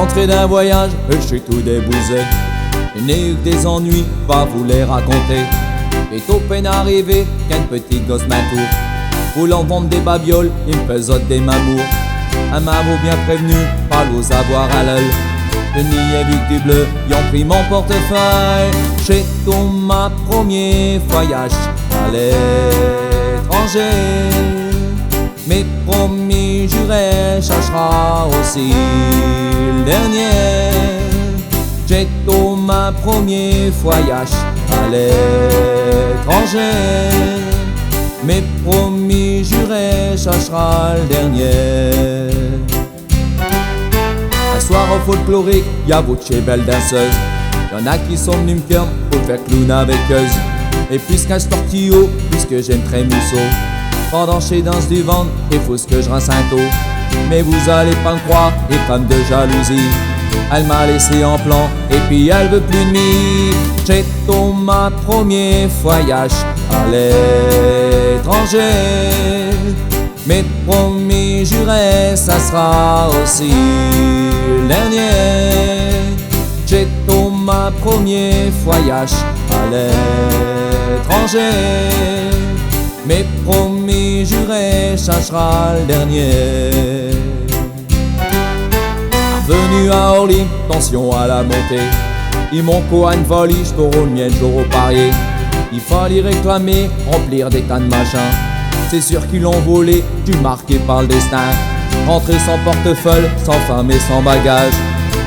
Rentré d'un voyage, je suis tout débousé. Je n'ai eu que des ennuis, pas vous les raconter. Et au peine arrivé qu'un petit gosse m'entoure, voulant vendre des babioles, il me pesote des mamours. Un mammouth bien prévenu, pas l'ose avoir à l'œil. Je n'y ai vu que du bleu, ils ont pris mon portefeuille. J'ai tout ma premier voyage à l'étranger. Mais promis, juré, cherchera aussi le dernier. J'ai tout ma premier voyage à l'étranger. Mais promis, juré, cherchera le dernier. Un soir au folklorique, y'a votre chez belle danseuse. Y'en a qui sont venus me faire pour faire clown avec eux. Et puisqu'un tortillot, puisque j'aime très musso, pendant chez danse du ventre, il faut ce que je rince un taux. Mais vous allez pas me croire, et femme de jalousie, elle m'a laissé en plan, et puis elle veut plus de mie. J'ai tout ma premier voyage à l'étranger. Mais promis, juré, ça sera aussi le dernier. J'ai tout ma premier voyage à l'étranger. Mais promis, juré, ça sera le dernier. Revenu à Orly, tension à la montée. Ils m'ont coa une valise pour le miel, jour au parier. Il fallait réclamer, remplir des tas de machins. C'est sûr qu'ils l'ont volé, du marqué par le destin. Rentrer sans portefeuille, sans femme et sans bagage.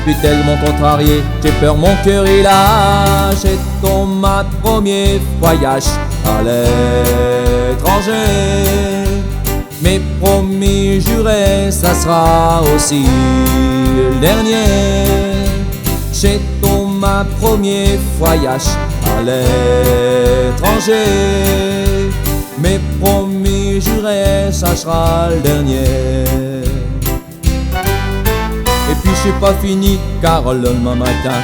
Puis tellement contrarié, j'ai peur mon cœur il lâche. Et ton ma premier voyage à l'étranger. Mais promis, juré, ça sera aussi le dernier. J'ai ton ma premier voyage à l'étranger. Mais promis, juré, ça sera le dernier. Et puis c'est pas fini, car le lendemain matin,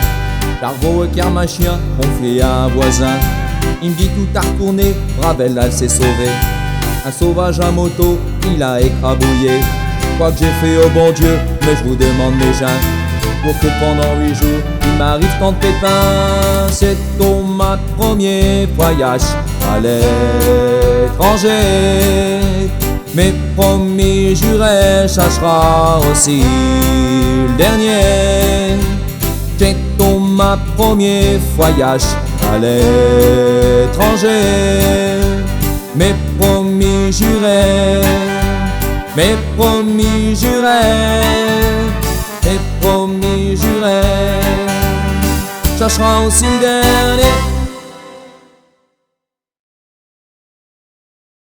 Carvo et car ma chien ont fait à un voisin. Il me dit tout a retourné, Ravel elle s'est sauvée. Un sauvage à moto, il a écrabouillé. Quoi que j'ai fait au bon Dieu, mais je vous demande mes gens, pour que pendant 8 jours, il m'arrive tant de pépins. C'est ton ma premier voyage à l'étranger. Mais promis, juré, ça sera aussi le dernier. J'ai ton ma premier voyage à l'étranger. Mais promis, juré. Mais promis, juré. Mais promis, juré. Ça sera aussi le dernier.